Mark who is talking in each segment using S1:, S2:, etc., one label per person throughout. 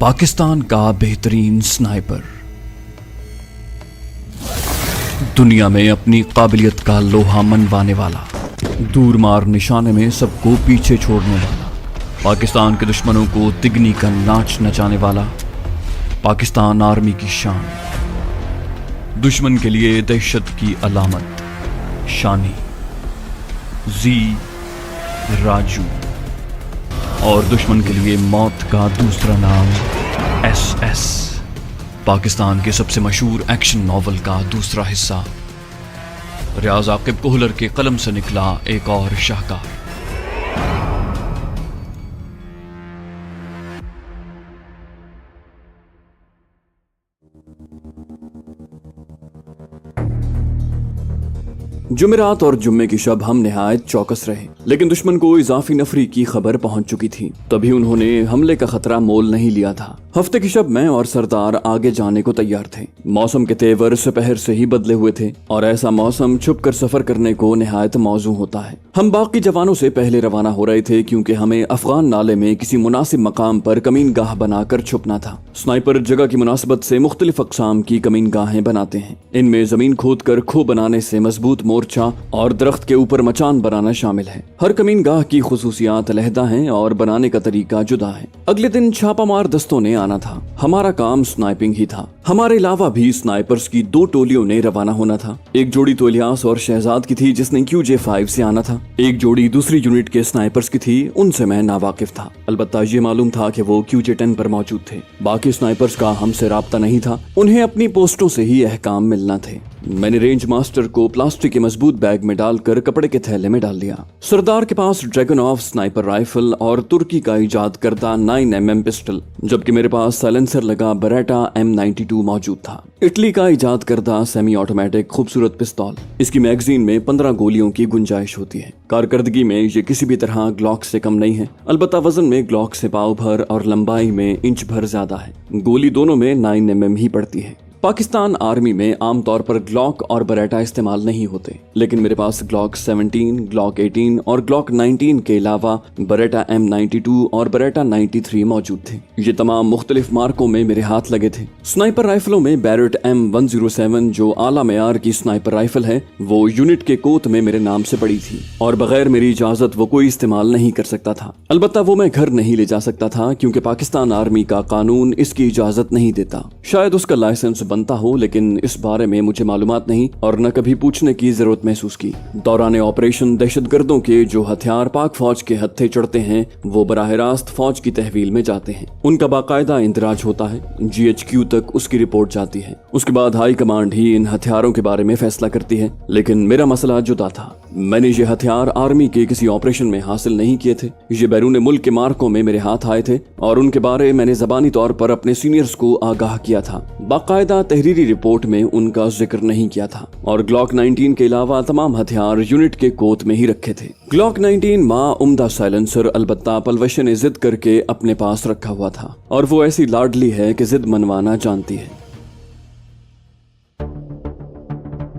S1: पाकिस्तान का बेहतरीन स्नाइपर। दुनिया में अपनी काबिलियत का लोहा मनवाने वाला, दूर मार निशाने में सबको पीछे छोड़ने वाला, पाकिस्तान के दुश्मनों को तिगनी का नाच नचाने वाला, पाकिस्तान आर्मी की शान, दुश्मन के लिए दहशत की अलामत, शानी जी राजू, और दुश्मन के लिए मौत का दूसरा नाम SS, पाकिस्तान के सबसे मशहूर एक्शन नॉवल का दूसरा हिस्सा। रियाज आकिब कोहलर के कलम से निकला एक और शाहकार। जुमेरात और जुम्मे की शब हम निहायत चौकस रहे, लेकिन दुश्मन को इजाफी नफरी की खबर पहुंच चुकी थी। तभी उन्होंने हमले का खतरा मोल नहीं लिया था। हफ्ते की शब मैं और सरदार आगे जाने को तैयार थे। मौसम के तेवर सुपहर से ही बदले हुए थे और ऐसा मौसम छुप कर सफर करने को निहायत मौजू होता है। हम बाकी जवानों से पहले रवाना हो रहे थे क्योंकि हमें अफगान नाले में किसी मुनासिब मकाम पर कमीन गाह बनाकर छुपना था। स्नाइपर जगह की मुनासिबत से मुख्तलिफ अक़साम की कमीन गाहें बनाते हैं। इनमें जमीन खोद कर खो बनाने से मजबूत मोर्चा और दरख्त के ऊपर मचान बनाना शामिल है। हर कमीन गाह की खुसूसियात अलहदा हैं और बनाने का तरीका जुदा है। अगले दिन छापामार दस्तों ने आना था। हमारा काम स्नाइपिंग ही था। हमारे अलावा भी स्नाइपर्स की 2 टोलियों ने रवाना होना था। एक जोड़ी तो इलियास और शहजाद की थी जिसने QJ-5 से आना था। एक जोड़ी दूसरी यूनिट के स्नाइपर्स की थी, उनसे मैं नावाकिफ था। अलबत्ता ये मालूम था कि वो QJ-10 पर मौजूद थे। बाकी स्नाइपर्स का हमसे राब्ता नहीं था, उन्हें अपनी पोस्टों से ही अहकाम मिलना थे। मैंने रेंज मास्टर को प्लास्टिक के मजबूत बैग में डालकर कपड़े के थैले में डाल दिया। सरदार के पास ड्रैगनऑफ स्नाइपर राइफल और तुर्की का इजाद करदा 9mm पिस्टल, जबकि मेरे पास साइलेंसर लगा बरेटा M92 मौजूद था। इटली का इजाद करदा सेमी ऑटोमेटिक खूबसूरत पिस्तौल। इसकी मैगजीन में 15 गोलियों की गुंजाइश होती है। कारकर्दगी में ये किसी भी तरह ग्लॉक से कम नहीं है, अलबत्ता वजन में ग्लॉक से पाव भर और लंबाई में इंच भर ज्यादा है। गोली दोनों में 9mm ही पड़ती है। पाकिस्तान आर्मी में आमतौर पर ग्लॉक और बरेटा इस्तेमाल नहीं होते, लेकिन मेरे पास ग्लॉक 17, ग्लॉक 18 और ग्लॉक 19 के अलावा बरेटा M92 और बरेटा 93 मौजूद थे। ये तमाम मुख्तलिफ मार्कों में मेरे हाथ लगे थे। स्नाइपर राइफलों में बैरेट M107 जो आला मेयार की स्नाइपर राइफल है, वो यूनिट के कोत में मेरे नाम से पड़ी थी और बगैर मेरी इजाजत वो कोई इस्तेमाल नहीं कर सकता था। अलबत्ता वो मैं घर नहीं ले जा सकता था क्योंकि पाकिस्तान आर्मी का कानून इसकी इजाजत नहीं देता। शायद उसका लाइसेंस बनता हो, लेकिन इस बारे में मुझे मालूमात नहीं और न कभी पूछने की जरूरत महसूस की। दौरान ऑपरेशन दहशतगर्दों के जो हथियार पाक फौज के हत्थे चढ़ते हैं वो बराह रास्त फौज की तहवील में जाते हैं। उनका बाकायदा इंदराज होता है, GHQ तक उसकी रिपोर्ट जाती है। उसके बाद हाई कमांड ही इन हथियारों के बारे में फैसला करती है। लेकिन मेरा मसला जुदा था। मैंने ये हथियार आर्मी के किसी ऑपरेशन में हासिल नहीं किए थे। ये बैरून मुल्क के मार्कों में मेरे हाथ आए थे और उनके बारे मैंने जबानी तौर पर अपने सीनियर्स को आगाह किया था। बाकायदा तहरीरी रिपोर्ट में उनका जिक्र नहीं किया था और ग्लॉक 19 के अलावा तमाम हथियार यूनिट के कोत में ही रखे थे। ग्लॉक 19 माँ उम्दा साइलेंसर अलबत्ता पलवश ने जिद करके अपने पास रखा हुआ था और वो ऐसी लाडली है कि जिद मनवाना जानती है।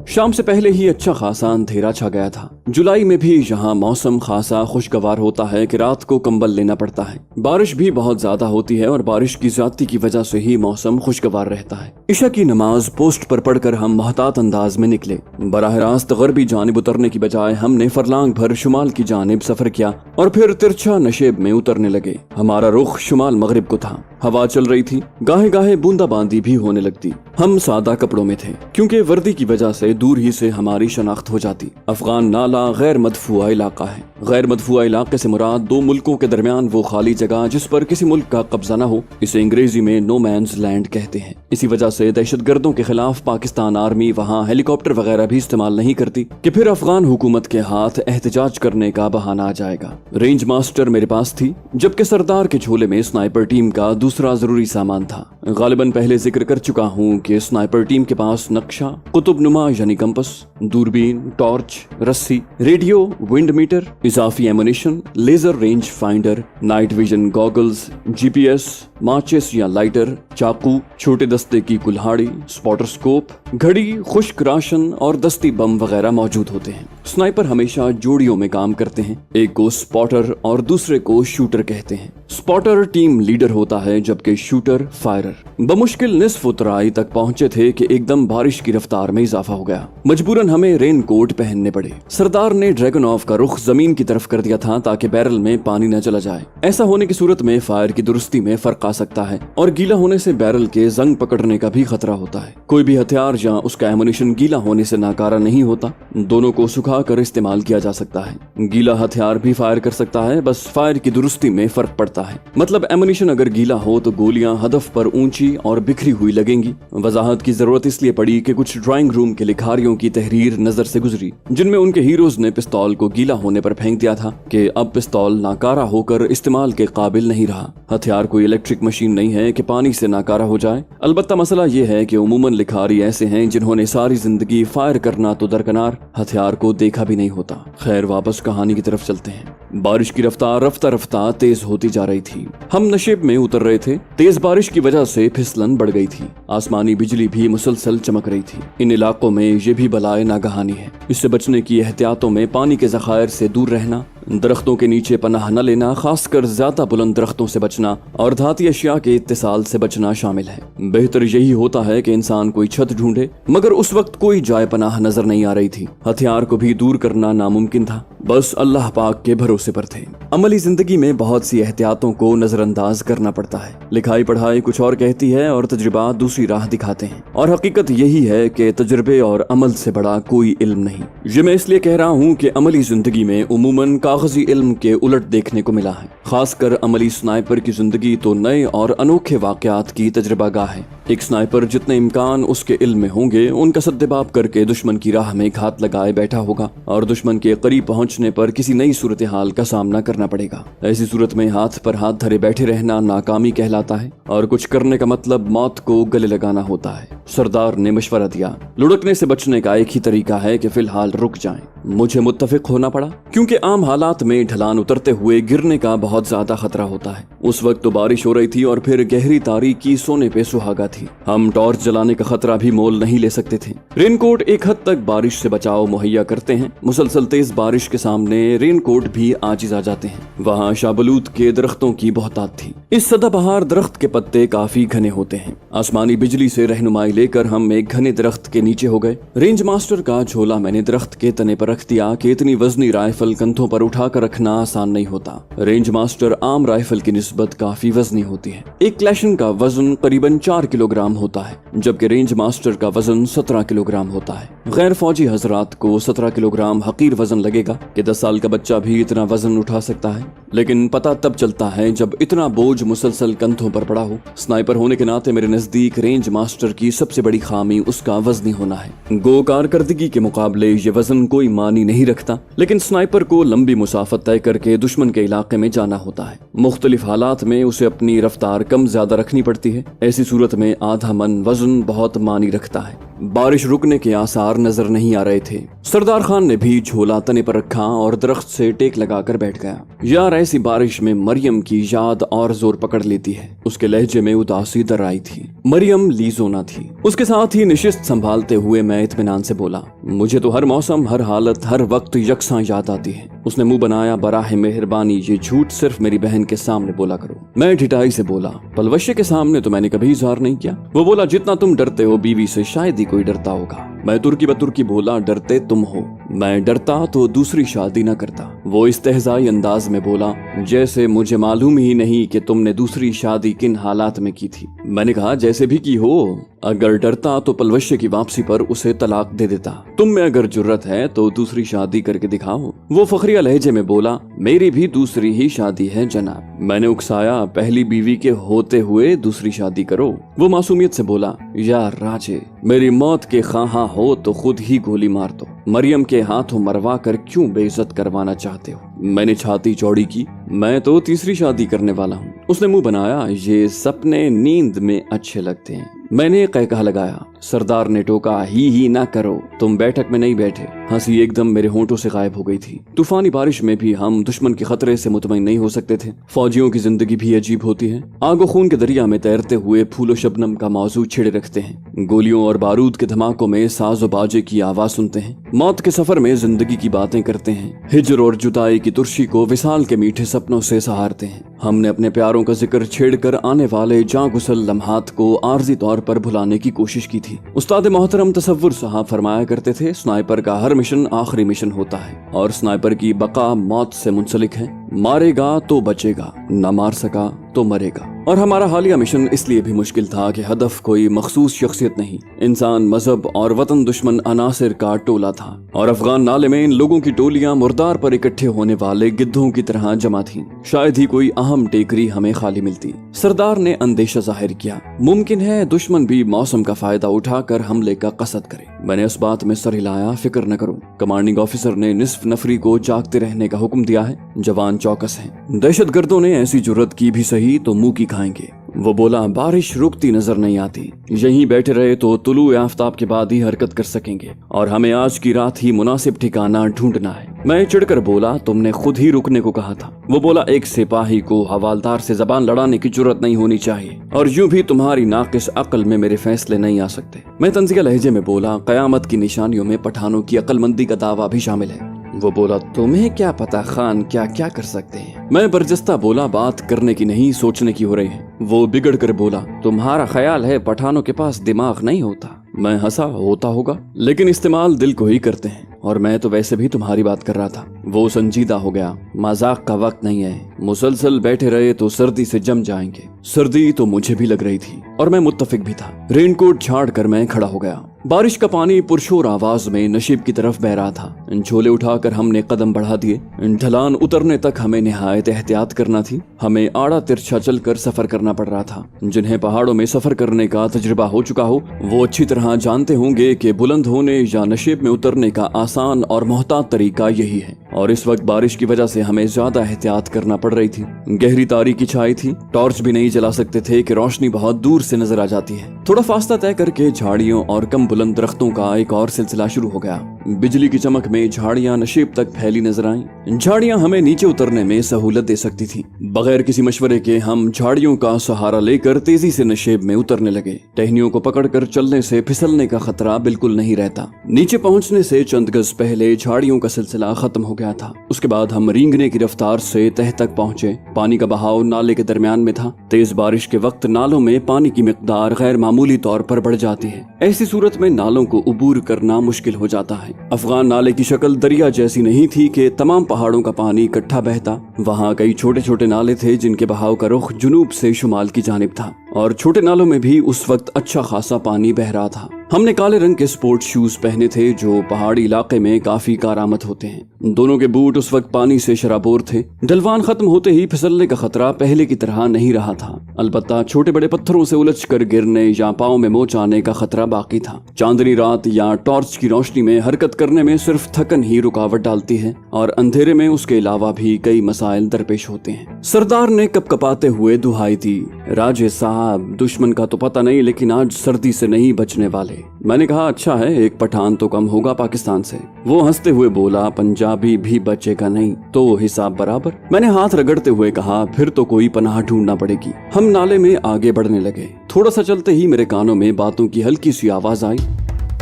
S1: शाम से पहले ही अच्छा खासा अंधेरा छा गया था। जुलाई में भी यहाँ मौसम खासा खुशगवार होता है कि रात को कंबल लेना पड़ता है। बारिश भी बहुत ज्यादा होती है और बारिश की ज्यादती की वजह से ही मौसम खुशगवार रहता है। इशा की नमाज पोस्ट पर पढ़कर हम महतात अंदाज में निकले। बराह रास्त गरबी जानिब उतरने की बजाय हमने फरलांग भर शुमाल की जानिब सफर किया और फिर तिरछा नशेब में उतरने लगे। हमारा रुख शुमाल मगरिब को था। हवा चल रही थी, गाहे गाहे बूंदाबांदी भी होने लगती। हम सादा कपड़ों में थे क्योंकि वर्दी की वजह से दूर ही से हमारी शनाख्त हो जाती। अफगान नाला गैर मदफूआ इलाका है। गैर मदफूआ इलाके से मुराद 2 मुल्कों के दरमियान वो खाली जगह जिस पर किसी मुल्क का कब्जा न हो। इसे अंग्रेजी में नो मैन्स लैंड कहते हैं। इसी वजह से दहशतगर्दों के खिलाफ पाकिस्तान आर्मी वहाँ हेलीकॉप्टर वगैरह भी इस्तेमाल नहीं करती कि फिर अफगान हुकूमत के हाथ एहतजाज करने का बहाना आ जाएगा। रेंज मास्टर मेरे पास थी, जबकि सरदार के झोले में स्नाइपर टीम का दूसरा जरूरी सामान था। गालिबन पहले जिक्र कर चुका हूँ कि स्नाइपर टीम के पास नक्शा, कुतुब नुमा यानी कंपस, दूरबीन, टॉर्च, रस्सी रेडियो, विंड मीटर, इजाफी ammunition, laser range finder, night vision goggles, GPS, माचिस या लाइटर, चाकू, छोटे दस्ते की कुल्हाड़ी, स्पॉटर स्कोप, घड़ी, खुश्क राशन और दस्ती बम वगैरह मौजूद होते हैं। स्नाइपर हमेशा जोड़ियों में काम करते हैं, एक को स्पॉटर और दूसरे को शूटर कहते हैं। स्पॉटर टीम लीडर होता है जबकि शूटर फायरर। बमुश्किल निस्फ उतराई तक पहुंचे थे कि एकदम बारिश की रफ्तार में इजाफा हो गया। मजबूरन हमें रेन कोट पहनने पड़े। सरदार ने ड्रैगनऑफ का रुख जमीन की तरफ कर दिया था ताकि बैरल में पानी न चला जाए। ऐसा होने की सूरत में फायर की दुरुस्ती में फर्क आ सकता है और गीला होने से बैरल के जंग पकड़ने का भी खतरा होता है। कोई भी हथियार या उसका एमुनिशन गीला होने से नाकारा नहीं होता, दोनों को सुखा कर इस्तेमाल किया जा सकता है। गीला हथियार भी फायर कर सकता है, बस फायर की दुरुस्ती में फर्क पड़ता है। मतलब एमुनिशन अगर गीला हो तो गोलियां हदफ पर ऊंची और बिखरी हुई लगेंगी। वजाहत की जरूरत इसलिए पड़ी कि कुछ ड्राइंग रूम के लिखारियों की तहरीर नजर से गुजरी जिनमें उनके हीरोज ने पिस्तौल को गीला होने पर फेंक दिया था कि अब पिस्तौल नाकारा होकर इस्तेमाल के काबिल नहीं रहा। हथियार कोई इलेक्ट्रिक मशीन नहीं है कि पानी से नाकारा हो जाए। अलबत्ता मसला ये है कि उमूमन लिखारी ऐसे हैं जिन्होंने सारी जिंदगी फायर करना तो दरकनार हथियार को देखा भी नहीं होता। खैर, वापस कहानी की तरफ चलते हैं। बारिश की रफ्तार रफ्ता रफ्ता तेज होती जा रही थी। हम नशेब में उतर रहे थे। तेज बारिश की वजह से फिसलन बढ़ गई थी। आसमानी बिजली भी मुसलसल चमक रही थी। इन इलाकों में ये भी बलाए नागहानी है। इससे बचने की एहतियातों में पानी के ज़खायर से दूर रहना, दरख्तों के नीचे पनाह न लेना, खासकर ज्यादा बुलंद दरख्तों से बचना और धाती अशिया के इत्तिसाल से बचना शामिल है। बेहतर यही होता है कि इंसान कोई छत ढूंढे, मगर उस वक्त कोई जाए पनाह नजर नहीं आ रही थी। हथियार को भी दूर करना नामुमकिन था, बस अल्लाह पाक के भरोसे पर थे। अमली जिंदगी में बहुत सी एहतियातों को नजरअंदाज करना पड़ता है। लिखाई पढ़ाई कुछ और कहती है और तजुर्बा दूसरी राह दिखाते हैं, और हकीकत यही है कि तजुर्बे और अमल से बड़ा कोई इल्म नहीं। ये मैं इसलिए कह रहा हूँ कि अमली जिंदगी में उमूमन कागजी इल्म के उलट देखने को मिला है। खासकर अमली स्नाइपर की जिंदगी तो नए और अनोखे वाकयात की तजुर्बागाह है। एक स्नाइपर जितने इम्कान उसके इल्म में होंगे उनका सद्देबाब करके दुश्मन की राह में घात लगाए बैठा होगा और दुश्मन के करीब पहुंचने पर किसी नई सूरत हाल का सामना करना पड़ेगा। ऐसी सूरत में हाथ पर हाथ धरे बैठे रहना नाकामी कहलाता है और कुछ करने का मतलब मौत को गले लगाना होता है। सरदार ने मशवरा दिया, लुढ़कने से बचने का एक ही तरीका है कि फिलहाल रुक जाएं। मुझे मुत्तफिक होना पड़ा, क्योंकि आम हालात में ढलान उतरते हुए गिरने का बहुत ज्यादा खतरा होता है। उस वक्त तो बारिश हो रही थी और फिर गहरी तारीकी सोने पे सुहागा थी। हम टॉर्च जलाने का खतरा भी मोल नहीं ले सकते थे। रेनकोट एक हद तक बारिश से बचाव मुहैया करते हैं। मुसलसल तेज बारिश के सामने रेनकोट भी आजिज आ जाते हैं। वहाँ शाबलूत के दरख्तों की बहुतात थी। इस सदाबहार दरख्त के पत्ते काफी घने होते हैं। आसमानी बिजली से रहनुमाई लेकर हम एक घने दरख्त के नीचे हो गए। रेंज मास्टर का झोला मैंने दरख्त के तने पर रख दिया कि इतनी वजनी राइफल कंधों पर उठाकर रखना आसान नहीं होता। रेंज मास्टर आम राइफल की निस्बत काफी वजनी होती है। एक क्लैशन का वजन करीबन 4 किलोग्राम होता है, जबकि रेंज मास्टर का वजन 17 किलोग्राम होता है। गैर फौजी हजरात को 17 किलोग्राम हकीर वजन लगेगा कि 10 साल का बच्चा भी इतना वजन उठा सकता है, लेकिन पता तब चलता है जब इतना बोझ मुसलसल कंधों पर पड़ा हो। स्नाइपर होने के नाते मेरे नजदीक रेंज मास्टर की सबसे बड़ी खामी उसका वजनी होना है। गो कारकर्दगी के मुकाबले ये वजन कोई मानी नहीं रखता, लेकिन स्नाइपर को लंबी मुसाफत तय करके दुश्मन के इलाके में जाना होता है। मुख्तलिफ हालात में उसे अपनी रफ्तार कम ज्यादा रखनी पड़ती है। ऐसी सूरत में आधा मन वजन बहुत मानी रखता है। बारिश रुकने के आसार नजर नहीं आ रहे थे। सरदार खान ने भी झोला तने पर रखा और दरख्त से टेक लगाकर बैठ गया। यार, ऐसी बारिश में मरियम की याद और जोर पकड़ लेती है। उसके लहजे में उदासी दर आई थी। मरियम लीजोना थी। उसके साथ ही निशिस्त संभालते हुए मैं इत्मीनान से बोला, मुझे तो हर मौसम, हर हालत, हर वक्त यकसां याद आती है। उसने मुंह बनाया, बराह मेहरबानी ये झूठ सिर्फ मेरी बहन के सामने बोला करो। मैं ढिठाई से बोला, पलवशे के सामने तो मैंने कभी इजहार नहीं किया। वो बोला, जितना तुम डरते हो बीवी से शायद ही कोई डरता होगा। मैं तुर्की बतुर्की बोला, डरते तुम हो, मैं डरता तो दूसरी शादी न करता। वो इस्तेहजाई अंदाज में बोला, जैसे मुझे मालूम ही नहीं कि तुमने दूसरी शादी किन हालात में की थी। मैंने कहा, जैसे भी की हो, अगर डरता तो पलवशे की वापसी पर उसे तलाक दे देता। तुम में अगर जुर्रत है तो दूसरी शादी करके दिखाओ। वो फखरिया लहजे में बोला, मेरी भी दूसरी ही शादी है जनाब। मैंने उकसाया, पहली बीवी के होते हुए दूसरी शादी करो। वो मासूमियत से बोला, यार राजे, मेरी मौत के ख्वाहा हो तो खुद ही गोली मार दो। मरियम के हाथों मरवा कर क्यों बेइज्जत करवाना चाहते हो? मैंने छाती चौड़ी की, मैं तो तीसरी शादी करने वाला हूँ। उसने मुंह बनाया, ये सपने नींद में अच्छे लगते हैं, मैंने कहकहा लगाया। सरदार ने टोका, ही ना करो, तुम बैठक में नहीं बैठे। हंसी एकदम मेरे होंठों से गायब हो गई थी। तूफानी बारिश में भी हम दुश्मन के खतरे से मुतमईन नहीं हो सकते थे। फौजियों की जिंदगी भी अजीब होती है। आगो खून के दरिया में तैरते हुए फूलो शबनम का मौजू छिड़े रखते हैं। गोलियों और बारूद के धमाकों में साजो बाजे की आवाज सुनते हैं। मौत के सफर में जिंदगी की बातें करते हैं। हिजर और जुदाई की तुर्शी को विसाल के मीठे सपनों से सहारते हैं। हमने अपने प्यारों का जिक्र छेड़कर आने वाले जागुसल लम्हात को आर्जी तौर पर भुलाने की कोशिश की थी। उस्ताद मोहतरम तसव्वुर साहब फरमाया करते थे, स्नाइपर का हर मिशन आखिरी मिशन होता है और स्नाइपर की बका मौत से मुंसलिक है। मारेगा तो बचेगा, न मार सका तो मरेगा। और हमारा हालिया मिशन इसलिए भी मुश्किल था कि हदफ कोई मखसूस शख्सियत नहीं, इंसान, मजहब और वतन दुश्मन अनासिर का टोला था। और अफगान नाले में इन लोगों की टोलियां मुर्दार पर इकट्ठे होने वाले गिद्धों की तरह जमा थीं। शायद ही कोई अहम टेकरी हमें खाली मिलती। सरदार ने अंदेशा जाहिर किया, मुमकिन है दुश्मन भी मौसम का फायदा उठाकर हमले का कसद करे। मैंने इस बात में सर हिलाया, फिक्र न करो, कमांडिंग ऑफिसर ने निस्फ नफरी को जागते रहने का हुक्म दिया है। जवान चौकस हैं। दहशतगर्दों ने ऐसी जुर्रत की भी सही तो मुंह की खाएंगे। वो बोला, बारिश रुकती नजर नहीं आती, यहीं बैठे रहे तो तुलू आफ्ताब के बाद ही हरकत कर सकेंगे और हमें आज की रात ही मुनासिब ठिकाना ढूंढना है। मैं चिढ़कर बोला, तुमने खुद ही रुकने को कहा था। वो बोला, एक सिपाही को हवालदार से जबान लड़ाने की जुर्रत नहीं होनी चाहिए और यूं भी तुम्हारी नाकिस अक्ल में मेरे फैसले नहीं आ सकते। मैं तंजिया लहजे में बोला, कयामत की निशानियों में पठानों की अक्लमंदी का दावा भी शामिल है। वो बोला, तुम्हें क्या पता खान क्या क्या कर सकते हैं। मैं बरजस्ता बोला, बात करने की नहीं सोचने की हो रही है। वो बिगड़ कर बोला, तुम्हारा ख्याल है पठानों के पास दिमाग नहीं होता। मैं हंसा, होता होगा लेकिन इस्तेमाल दिल को ही करते हैं और मैं तो वैसे भी तुम्हारी बात कर रहा था। वो संजीदा हो गया, मजाक का वक्त नहीं है, मुसलसल बैठे रहे तो सर्दी से जम जाएंगे। सर्दी तो मुझे भी लग रही थी और मैं मुत्तफिक भी था। रेनकोट झाड़ कर मैं खड़ा हो गया। बारिश का पानी पुरशोर आवाज में नशीब की तरफ बह रहा था। झोले उठाकर हमने कदम बढ़ा दिए। ढलान उतरने तक हमें निहायत एहतियात करना थी। हमें आड़ा तिरछा चलकर सफर करना पड़ रहा था। जिन्हें पहाड़ों में सफर करने का तजुर्बा हो चुका हो वो अच्छी तरह जानते होंगे कि बुलंद होने या नशेब में उतरने का आसान और मोहतात तरीका यही है। और इस वक्त बारिश की वजह से हमें ज्यादा एहतियात करना पड़ रही थी। गहरी तारीकी छाई थी, टॉर्च भी नहीं जला सकते थे कि रोशनी बहुत दूर से नजर आ जाती है। थोड़ा फासला तय करके झाड़ियों और कम बुलंद दरख्तों का एक और सिलसिला शुरू हो गया। बिजली की चमक में झाड़ियां नशेब तक फैली नजर आईं। झाड़ियां हमें नीचे उतरने में सहूलत दे सकती थी। बगैर किसी मशवरे के हम झाड़ियों का सहारा लेकर तेजी से नशेब में उतरने लगे। टहनियों को पकड़कर चलने से फिसलने का खतरा बिल्कुल नहीं रहता। नीचे पहुंचने से चंद गज पहले झाड़ियों का सिलसिला खत्म हो गया था। उसके बाद हम रेंगने की रफ्तार से तह तक पहुंचे। पानी का बहाव नाले के दरमियान में था। तेज बारिश के वक्त नालों में पानी की मिकदार गैर मामूली तौर पर बढ़ जाती है। ऐसी सूरत में नालों को उबूर करना मुश्किल हो जाता है। अफगान नाले की शक्ल दरिया जैसी नहीं थी कि तमाम पहाड़ों का पानी इकट्ठा बहता। वहाँ कई छोटे छोटे नाले थे जिनके बहाव का रुख जुनूब से शुमाल की जानिब था और छोटे नालों में भी उस वक्त अच्छा खासा पानी बह रहा था। हमने काले रंग के स्पोर्ट्स शूज पहने थे जो पहाड़ी इलाके में काफी कारामद होते हैं। दोनों के बूट उस वक्त पानी से शराबोर थे। ढलवान खत्म होते ही फिसलने का खतरा पहले की तरह नहीं रहा था। अलबत्ता छोटे बड़े पत्थरों से उलझकर गिरने या पाँव में मोच आने का खतरा बाकी था। चांदनी रात या टॉर्च की रोशनी में हरकत करने में सिर्फ थकन ही रुकावट डालती है और अंधेरे में उसके अलावा भी कई मसाइल दरपेश होते हैं। सरदार ने कपकपाते हुए दुहाई दी, राजे साहब दुश्मन का तो पता नहीं लेकिन आज सर्दी से नहीं बचने वाले। मैंने कहा, अच्छा है, एक पठान तो कम होगा पाकिस्तान से। वो हंसते हुए बोला, पंजाबी भी बचेगा नहीं तो हिसाब बराबर। मैंने हाथ रगड़ते हुए कहा, फिर तो कोई पनाह ढूंढना पड़ेगी। हम नाले में आगे बढ़ने लगे। थोड़ा सा चलते ही मेरे कानों में बातों की हल्की सी आवाज आई।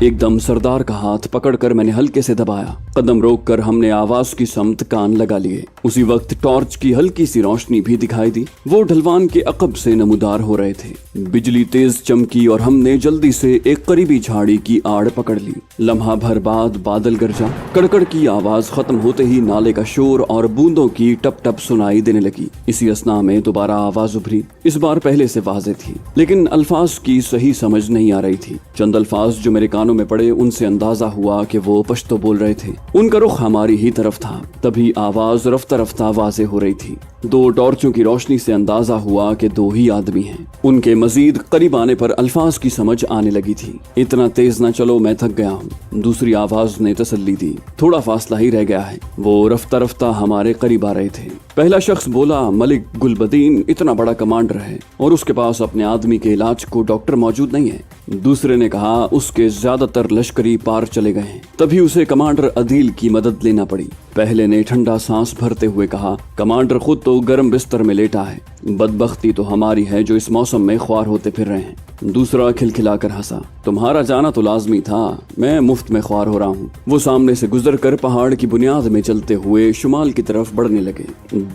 S1: एकदम सरदार का हाथ पकड़कर मैंने हल्के से दबाया। कदम रोककर हमने आवाज की समत कान लगा लिए। उसी वक्त टॉर्च की हल्की सी रोशनी भी दिखाई दी। वो ढलवान के अकब से नमूदार हो रहे थे। बिजली तेज चमकी और हमने जल्दी से एक करीबी झाड़ी की आड़ पकड़ ली। लम्हा भर बाद बादल गरजा। कड़कड़ की आवाज खत्म होते ही नाले का शोर और बूंदों की टप टप सुनाई देने लगी। इसी असना में दोबारा आवाज उभरी। इस बार पहले से वाज़ेह थी लेकिन अल्फाज की सही समझ नहीं आ रही थी। चंद अल्फाज जो मेरे कानों में पड़े उनसे अंदाजा हुआ कि वो पश्तो बोल रहे थे। उनका रुख हमारी ही तरफ था। तभी आवाज रफ्ता रफ्ता वाज़ेह हो रही थी। दो टॉर्चों की रोशनी से अंदाजा हुआ कि दो ही आदमी हैं। उनके मजीद करीब आने पर अल्फाज की समझ आने लगी थी। इतना तेज न चलो, मैं थक गया हूँ, दूसरी आवाज ने तसल्ली दी। थोड़ा फासला ही रह गया है। वो रफ्ता रफ्ता हमारे करीब आ रहे थे। पहला शख्स बोला, मलिक गुलबदीन इतना बड़ा कमांडर है और उसके पास अपने आदमी के इलाज को डॉक्टर मौजूद नहीं है। दूसरे ने कहा, उसके ज्यादातर लश्करी पार चले गए हैं, तभी उसे कमांडर अदील की मदद लेना पड़ी। पहले ने ठंडा सांस भरते हुए कहा, कमांडर खुद तो गर्म बिस्तर में लेटा है, बदबख्ती तो हमारी है जो इस मौसम में ख्वार होते फिर रहे हैं। दूसरा खिलखिलाकर हंसा, तुम्हारा जाना तो लाजमी था, मैं मुफ्त में ख्वार हो रहा हूँ। वो सामने से गुजरकर पहाड़ की बुनियाद में चलते हुए शुमाल की तरफ बढ़ने लगे।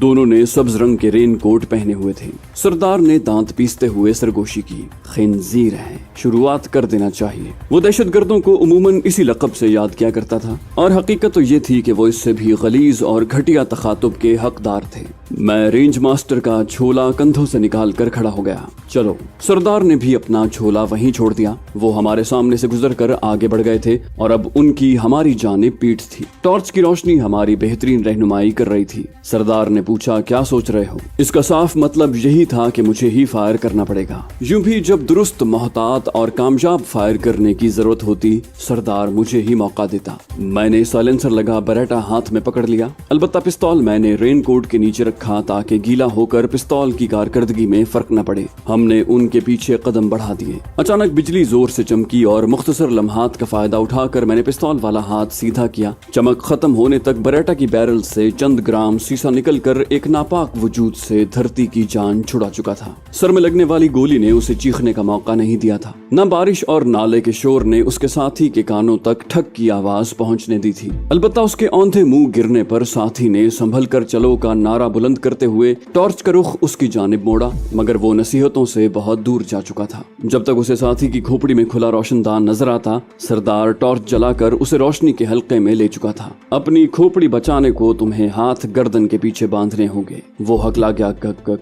S1: दोनों ने सब्ज रंग के रेन कोट पहने हुए थे। सरदार ने दांत पीसते हुए सरगोशी की, खिंजीर है, शुरुआत कर देना चाहिए। वो दहशतगर्दों को उमूमन इसी लक़ब से याद किया करता था और हकीकत तो ये थी कि वो इससे भी गलीज और घटिया तखातुब के हकदार थे। मैं रेंज मास्टर का झोला कंधों से निकाल कर खड़ा हो गया। चलो। सरदार ने भी अपना झोला वहीं छोड़ दिया। वो हमारे सामने से गुजरकर आगे बढ़ गए थे और अब उनकी हमारी जानिब पीठ थी। टॉर्च की रोशनी हमारी बेहतरीन रहनुमाई कर रही थी। सरदार ने पूछा, क्या सोच रहे हो? इसका साफ मतलब यही था कि मुझे ही फायर करना पड़ेगा। यूं भी जब दुरुस्त, मोहतात और कामयाब फायर करने की जरूरत होती, सरदार मुझे ही मौका देता। मैंने साइलेंसर लगा बरेटा हाथ में पकड़ लिया। अलबत्ता पिस्तौल मैंने रेनकोट के नीचे रखा ताकि गीला होकर पिस्तौल की कारकर्दगी में फर्क न पड़े। हमने उनके पीछे कदम बढ़ा दिए। अचानक बिजली जोर से चमकी और मुख्तसर लम्हात का फायदा उठाकर मैंने पिस्तौल वाला हाथ सीधा किया। चमक खत्म होने तक बरेटा की बैरल से चंद ग्राम सीसा निकलकर एक नापाक वजूद से धरती की जान छुड़ा चुका था। सर में लगने वाली गोली ने उसे चीखने का मौका नहीं दिया था। न बारिश और नाले के शोर ने उसके साथी के कानों तक ठक की आवाज पहुंचने दी थी। अलबत्ता उसके औंधे मुंह गिरने पर साथी ने संभल कर चलो का नारा बुलंद करते हुए टॉर्च का रुख उसकी जानिब मोड़ा, मगर वो नसीहतों से बहुत दूर जा चुका था। जब तक उसे साथी की खोपड़ी में खुला रोशनदान नजर आता, सरदार टॉर्च जलाकर उसे रोशनी के हल्के में ले चुका था। अपनी खोपड़ी बचाने को तुम्हें हाथ गर्दन के पीछे बांधने होंगे। वो हकला गया,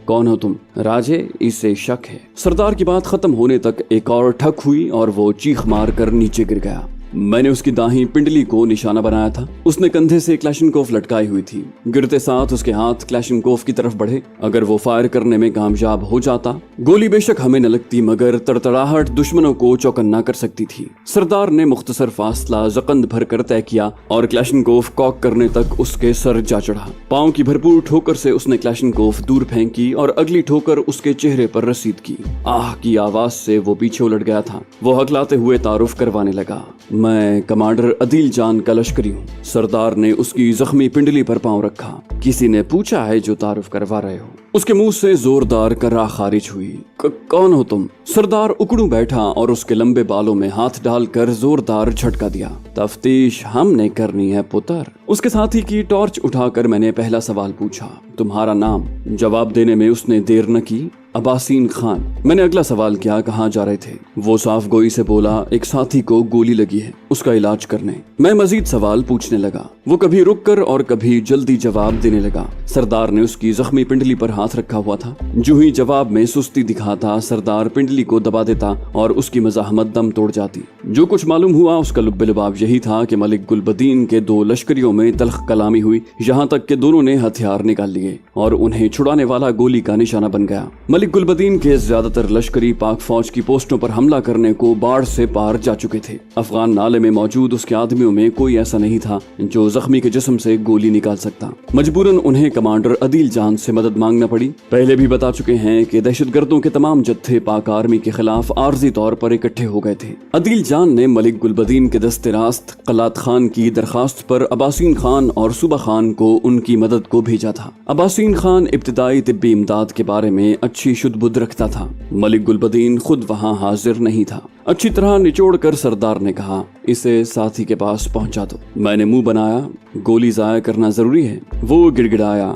S1: कौन हो तुम? राजे, इसे शक है। सरदार की बात खत्म होने तक एक और ठक हुई और वो चीख मार कर नीचे गिर गया। मैंने उसकी दाहिनी पिंडली को निशाना बनाया था। उसने कंधे से क्लैशनकोफ लटकाई हुई थी। गिरते साथ उसके हाथ क्लैशनकोफ की तरफ बढ़े। अगर वो फायर करने में कामयाब हो जाता, गोली बेशक हमें न लगती मगर तड़तड़ाहट दुश्मनों को चौकन्ना कर सकती थी। सरदार ने मुख्तसर फासला जकंद भर कर तय किया और क्लैशनकोफ कॉक करने तक उसके सर जा चढ़ा। पांव की भरपूर ठोकर से उसने क्लैशनकोफ दूर फेंकी और अगली ठोकर उसके चेहरे पर रसीद की। आह की आवाज से वो पीछे उलट गया था। वो हकलाते हुए तारुफ करवाने लगा, मैं कमांडर अदील जान का लश्करी हूँ। सरदार ने उसकी जख्मी पिंडली पर पांव रखा। किसी ने पूछा है जो तारुफ करवा रहे हो? उसके मुंह से जोरदार कर्रा खारिज हुई। कौन हो तुम? सरदार उकड़ू बैठा और उसके लंबे बालों में हाथ डालकर जोरदार झटका दिया। तफ्तीश हमने करनी है पुत्र। उसके साथी की टॉर्च उठाकर मैंने पहला सवाल पूछा, तुम्हारा नाम? जवाब देने में उसने देर न की, अब्बासीन खान। मैंने अगला सवाल किया, कहाँ जा रहे थे? वो साफ गोई से बोला, एक साथी को गोली लगी है, उसका इलाज करने। मैं मजीद सवाल पूछने लगा। वो कभी रुक कर और कभी जल्दी जवाब देने लगा। सरदार ने उसकी जख्मी पिंडली पर हाथ रखा हुआ था। जो ही जवाब में सुस्ती दिखाता, सरदार पिंडली को दबा देता और उसकी मज़ाहमत दम तोड़ जाती। जो कुछ मालूम हुआ उसका लुब्बे-लुबाब यही था कि मलिक गुलबदीन के दो लश्करियों में तल्ख कलामी हुई, यहाँ तक कि दोनों ने हथियार निकाल लिए और उन्हें छुड़ाने वाला गोली का निशाना बन गया। मलिक गुलबदीन के ज्यादातर लश्करी पाक फौज की पोस्टों पर हमला करने को बाढ़ से पार जा चुके थे। अफगान नाले में मौजूद उसके आदमियों में कोई ऐसा नहीं था जो जख्मी के जिस्म से गोली निकाल सकता। मजबूरन उन्हें कमांडर अदील जान से मदद मांगना पड़ी। पहले भी बता चुके हैं कि दहशतगर्दों के तमाम जत्थे पाक आर्मी के खिलाफ आर्जी तौर पर इकट्ठे हो गए थे। अदील जान ने मलिक गुलबदीन के दस्ते रास्त कलात खान की दरखास्त पर अब्बासीन खान और सूबा खान को उनकी मदद को भेजा था। अब्बासीन खान इब्तिदाई तिब्बी इमदाद के बारे में अच्छी शुद्ध रखता था। मलिक गुलबदीन खुद वहां हाजिर नहीं था। अच्छी तरह निचोड़ कर सरदार ने कहा, इसे साथी के पास पहुंचा दो। मैंने मुंह बनाया, गोली जाया करना जरूरी है। वो गिड़गिड़ाया,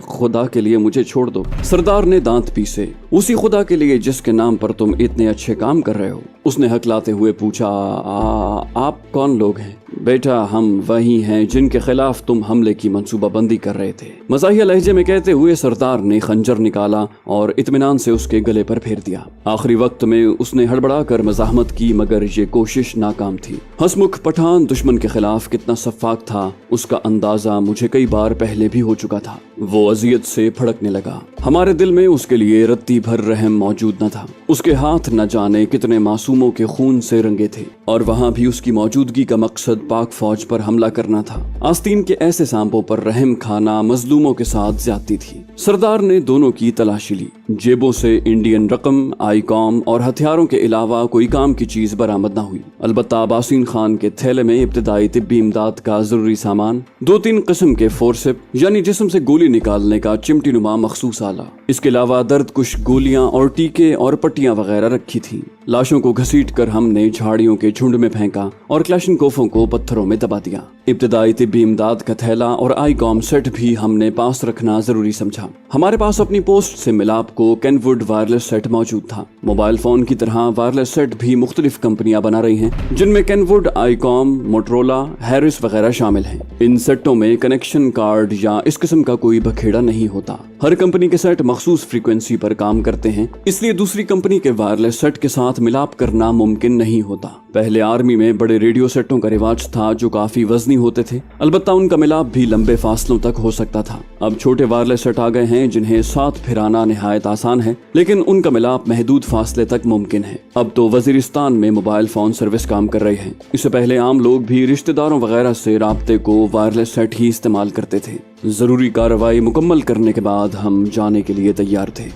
S1: खुदा के लिए मुझे छोड़ दो। सरदार ने दांत पीसे, उसी खुदा के लिए जिसके नाम पर तुम इतने अच्छे काम कर रहे हो। उसने हकलाते हुए पूछा, आप कौन लोग हैं? बेटा हम वही हैं जिनके खिलाफ तुम हमले की मंसूबाबंदी कर रहे थे, मज़ाहिया लहजे में कहते हुए सरदार ने खंजर निकाला और इत्मीनान से उसके गले पर फेर दिया। आखिरी वक्त में उसने हड़बड़ा कर मज़ाहमत की, मगर ये कोशिश नाकाम थी। हंसमुख पठान दुश्मन के खिलाफ कितना सफ़ाक था उसका अंदाजा मुझे कई बार पहले भी हो चुका था। वो अजियत से फड़कने लगा। हमारे दिल में उसके लिए रत्ती भर रहम मौजूद न था। उसके हाथ न जाने कितने मासूमों के खून से रंगे थे, और वहाँ भी उसकी मौजूदगी का मकसद पाक फौज पर हमला करना था। आस्तीन के ऐसे सांपों पर रहम खाना मजलूमों के साथ ज्यादती थी। सरदार ने दोनों की तलाशी ली। जेबों से इंडियन रकम, आईकॉम और हथियारों के अलावा कोई काम की चीज बरामद न हुई। अलबत्ता अबासीन खान के थैले में इब्तिदाई तिब्बी इमदाद का जरूरी सामान, 2-3 किस्म के फोर्सेप यानी जिस्म से गोली निकालने का चिमटी नुमा मखसूस आला, इसके अलावा दर्द कुश गोलियां और टीके और पट्टियां वगैरह रखी थी। लाशों को घसीट कर हमने झाड़ियों के झुंड में फेंका और क्लैशनकोफों को पत्थरों में दबा दिया। इब्तिदाई तिब्बी इमदाद का थैला और आईकॉम सेट भी हमने पास रखना जरूरी समझा। हमारे पास अपनी पोस्ट से मिलाप को केनवुड वायरलेस सेट मौजूद था। मोबाइल फोन की तरह वायरलेस सेट भी मुख्तलिफ कंपनियां बना रही हैं, जिनमें केनवुड, आईकॉम, मोटरोला, हैरिस वगैरह शामिल हैं। इन सेटों में कनेक्शन कार्ड या इस किस्म का कोई बखेड़ा नहीं होता। हर कंपनी के सेट मखसूस फ्रीक्वेंसी पर काम करते हैं, इसलिए दूसरी कंपनी के वायरलेस सेट के साथ मिलाप करना मुमकिन नहीं होता। पहले आर्मी में बड़े रेडियो सेटों का रिवाज था जो काफी वजनी होते थे, अलबत्ता उनका मिलाप भी लंबे फासलों तक हो सकता था। अब छोटे वायरलेस सेट आ गए हैं जिन्हें साथ फिराना निहायत आसान है, लेकिन उनका मिलाप महदूद फासले तक मुमकिन है। अब तो वजीरिस्तान में मोबाइल फोन सर्विस काम कर रही है। इससे पहले आम लोग भी रिश्तेदारों वगैरह से राब्ते को वायरलेस सेट ही इस्तेमाल करते थे। जरूरी कार्रवाई मुकम्मल करने के बाद हम जाने के लिए तैयार थे।